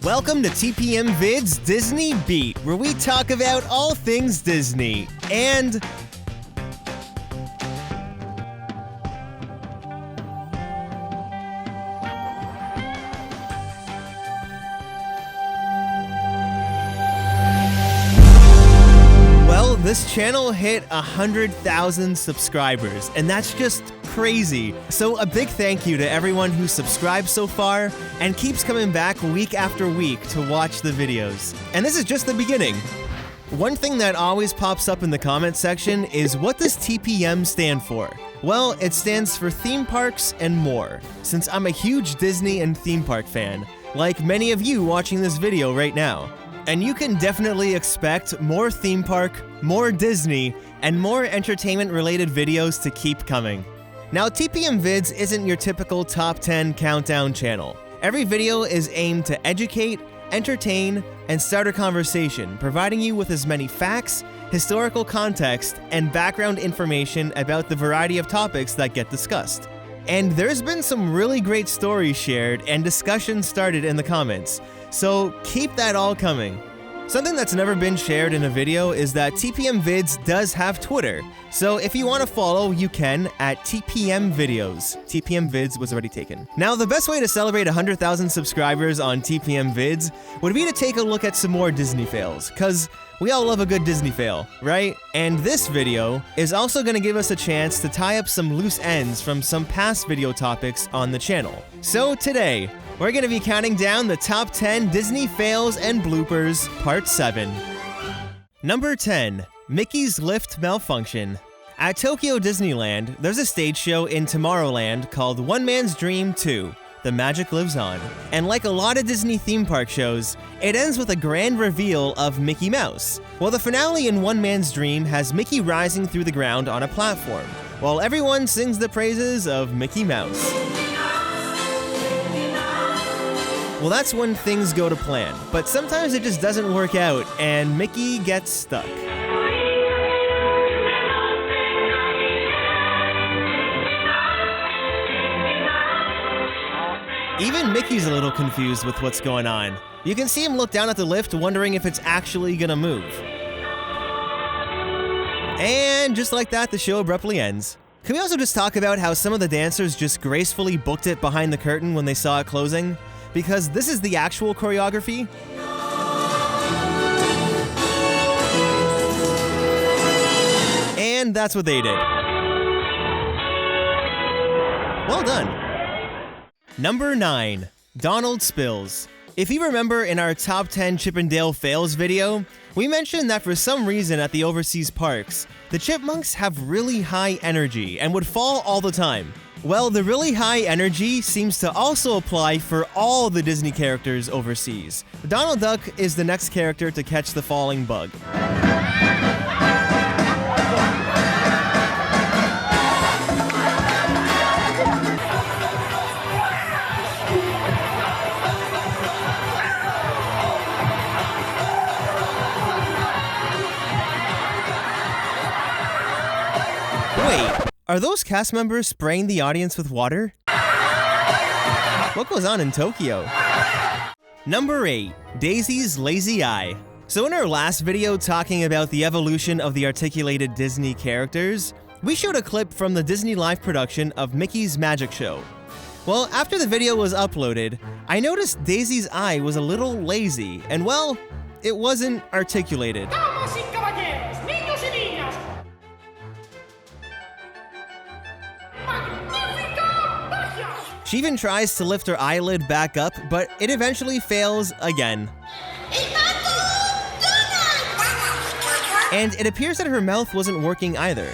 Welcome to TPM Vid's Disney Beat, where we talk about all things Disney. And well, this channel hit 100,000 subscribers, and that's just crazy. So a big thank you to everyone who subscribed so far and keeps coming back week after week to watch the videos. And this is just the beginning. One thing that always pops up in the comment section is, what does TPM stand for? Well, it stands for theme parks and more, since I'm a huge Disney and theme park fan, like many of you watching this video right now. And you can definitely expect more theme park, more Disney, and more entertainment-related videos to keep coming. Now, TPM Vids isn't your typical top 10 countdown channel. Every video is aimed to educate, entertain, and start a conversation, providing you with as many facts, historical context, and background information about the variety of topics that get discussed. And there's been some really great stories shared and discussions started in the comments, so keep that all coming. Something that's never been shared in a video is that TPM Vids does have Twitter, so if you want to follow, you can at TPM Videos. TPM Vids was already taken. Now, the best way to celebrate 100,000 subscribers on TPM Vids would be to take a look at some more Disney fails, cause we all love a good Disney fail, right? And this video is also going to give us a chance to tie up some loose ends from some past video topics on the channel. So today, we're going to be counting down the top 10 Disney fails and bloopers, part 7. Number 10. Mickey's Lift Malfunction. At Tokyo Disneyland, there's a stage show in Tomorrowland called One Man's Dream 2, The Magic Lives On. And like a lot of Disney theme park shows, it ends with a grand reveal of Mickey Mouse. Well, the finale in One Man's Dream has Mickey rising through the ground on a platform, while everyone sings the praises of Mickey Mouse. Well, that's when things go to plan, but sometimes it just doesn't work out, and Mickey gets stuck. Even Mickey's a little confused with what's going on. You can see him look down at the lift, wondering if it's actually gonna move. And just like that, the show abruptly ends. Can we also just talk about how some of the dancers just gracefully booked it behind the curtain when they saw it closing? Because this is the actual choreography. And that's what they did. Well done. Number 9. Donald Spills. If you remember in our top 10 Chip and Dale fails video, we mentioned that for some reason at the overseas parks, the chipmunks have really high energy and would fall all the time. Well, the really high energy seems to also apply for all the Disney characters overseas. Donald Duck is the next character to catch the falling bug. Wait, are those cast members spraying the audience with water? What goes on in Tokyo? Number 8. Daisy's Lazy Eye. So in our last video talking about the evolution of the articulated Disney characters, we showed a clip from the Disney live production of Mickey's Magic Show. Well, after the video was uploaded, I noticed Daisy's eye was a little lazy, and well, it wasn't articulated. She even tries to lift her eyelid back up, but it eventually fails again. And it appears that her mouth wasn't working either.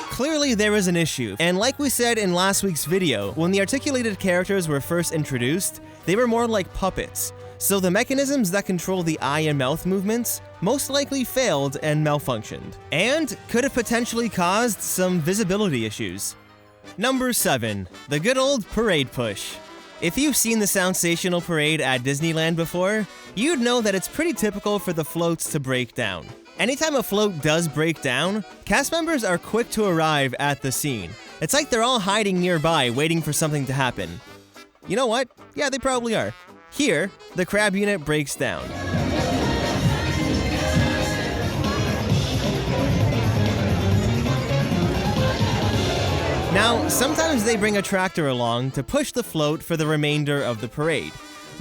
Clearly there is an issue, and like we said in last week's video, when the articulated characters were first introduced, they were more like puppets. So the mechanisms that control the eye and mouth movements most likely failed and malfunctioned, and could have potentially caused some visibility issues. Number 7. The good old parade push. If you've seen the Soundsational parade at Disneyland before, you'd know that it's pretty typical for the floats to break down. Anytime a float does break down, cast members are quick to arrive at the scene, It's like they're all hiding nearby, waiting for something to happen. You know what? Yeah, they probably are. Here, the crab unit breaks down. Now, sometimes they bring a tractor along to push the float for the remainder of the parade.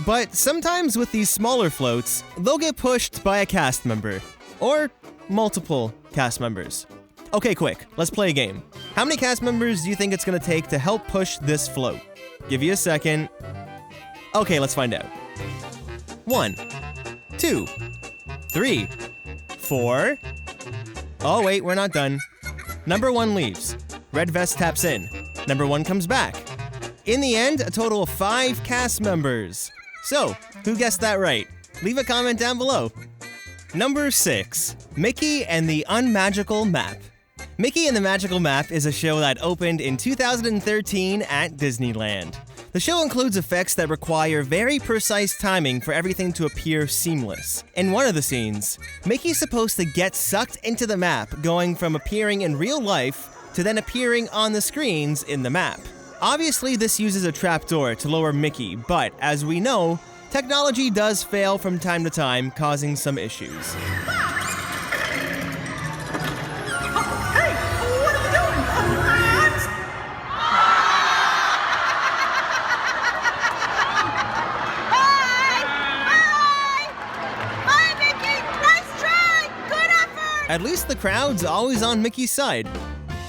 But sometimes with these smaller floats, they'll get pushed by a cast member. Or multiple cast members. Okay, quick, let's play a game. How many cast members do you think it's gonna take to help push this float? Give you a second. Okay, let's find out. 1, 2, 3, 4. Oh wait, we're not done. Number 1 leaves. Red vest taps in. Number 1 comes back. In the end, a total of 5 cast members. So, who guessed that right? Leave a comment down below. Number 6, Mickey and the Unmagical Map. Mickey and the Magical Map is a show that opened in 2013 at Disneyland. The show includes effects that require very precise timing for everything to appear seamless. In one of the scenes, Mickey's supposed to get sucked into the map, going from appearing in real life to then appearing on the screens in the map. Obviously, this uses a trapdoor to lower Mickey, but as we know, technology does fail from time to time, causing some issues. At least the crowd's always on Mickey's side.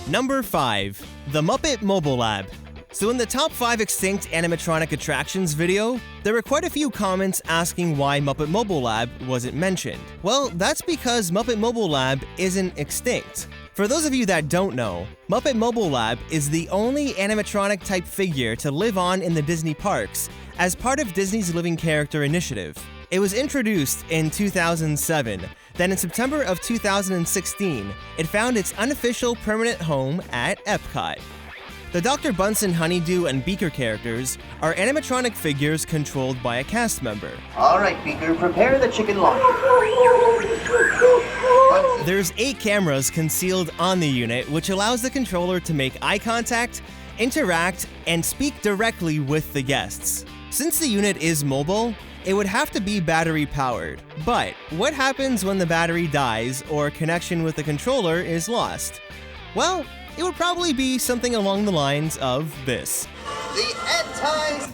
Number 5, the Muppet Mobile Lab. So in the top 5 extinct animatronic attractions video, there were quite a few comments asking why Muppet Mobile Lab wasn't mentioned. Well, that's because Muppet Mobile Lab isn't extinct. For those of you that don't know, Muppet Mobile Lab is the only animatronic type figure to live on in the Disney parks as part of Disney's Living Character initiative. It was introduced in 2007. Then in September of 2016, it found its unofficial permanent home at Epcot. The Dr. Bunsen Honeydew and Beaker characters are animatronic figures controlled by a cast member. All right, Beaker, prepare the chicken laundry. There's 8 cameras concealed on the unit, which allows the controller to make eye contact, interact, and speak directly with the guests. Since the unit is mobile, it would have to be battery powered. But what happens when the battery dies or connection with the controller is lost? Well, it would probably be something along the lines of this. The end times.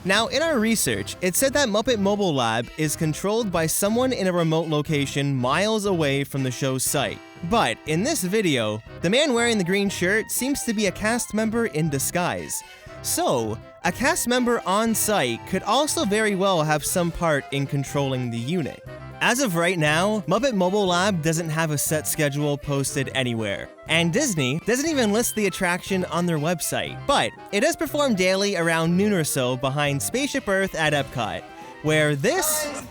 Now, in our research, it said that Muppet Mobile Lab is controlled by someone in a remote location miles away from the show's site. But in this video, the man wearing the green shirt seems to be a cast member in disguise. So, a cast member on site could also very well have some part in controlling the unit. As of right now, Muppet Mobile Lab doesn't have a set schedule posted anywhere, and Disney doesn't even list the attraction on their website, but it does perform daily around noon or so behind Spaceship Earth at Epcot, where this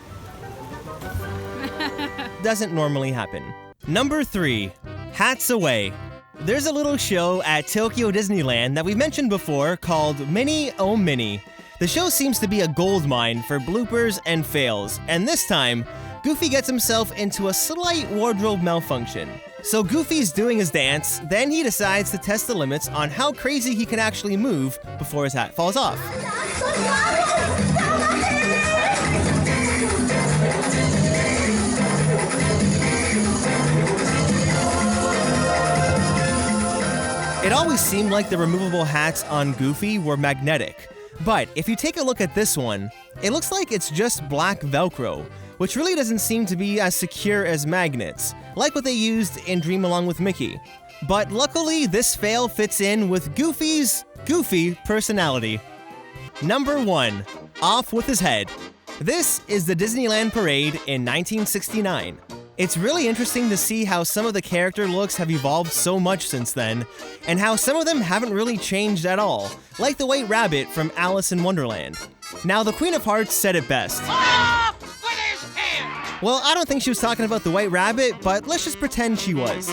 doesn't normally happen. Number 3, Hats Away. There's a little show at Tokyo Disneyland that we mentioned before called Mini Oh Mini. The show seems to be a goldmine for bloopers and fails, and this time, Goofy gets himself into a slight wardrobe malfunction. So Goofy's doing his dance, then he decides to test the limits on how crazy he can actually move before his hat falls off. It always seemed like the removable hats on Goofy were magnetic, but if you take a look at this one, it looks like it's just black Velcro, which really doesn't seem to be as secure as magnets, like what they used in Dream Along with Mickey. But luckily, this fail fits in with Goofy's goofy personality. Number 1, Off with His Head. This is the Disneyland Parade in 1969. It's really interesting to see how some of the character looks have evolved so much since then, and how some of them haven't really changed at all, like the White Rabbit from Alice in Wonderland. Now, the Queen of Hearts said it best. Off with his head! Well, I don't think she was talking about the White Rabbit, but let's just pretend she was.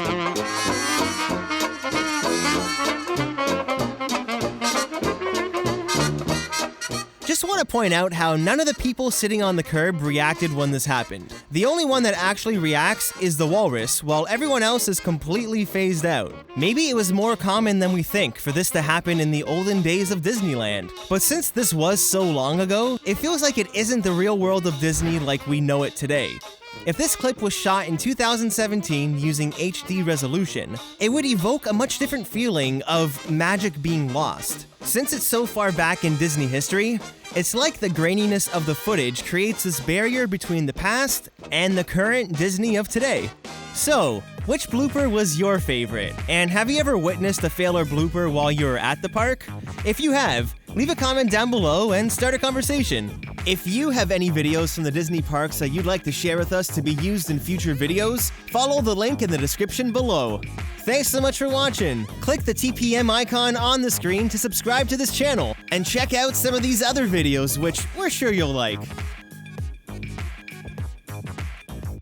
Just just want to point out how none of the people sitting on the curb reacted when this happened. The only one that actually reacts is the walrus, while everyone else is completely phased out. Maybe it was more common than we think for this to happen in the olden days of Disneyland. But since this was so long ago, it feels like it isn't the real world of Disney like we know it today. If this clip was shot in 2017 using HD resolution, it would evoke a much different feeling of magic being lost. Since it's so far back in Disney history, it's like the graininess of the footage creates this barrier between the past and the current Disney of today. So, which blooper was your favorite? And have you ever witnessed a fail or blooper while you were at the park? If you have, leave a comment down below and start a conversation. If you have any videos from the Disney parks that you'd like to share with us to be used in future videos, follow the link in the description below. Thanks so much for watching. Click the TPM icon on the screen to subscribe to this channel, and check out some of these other videos which we're sure you'll like.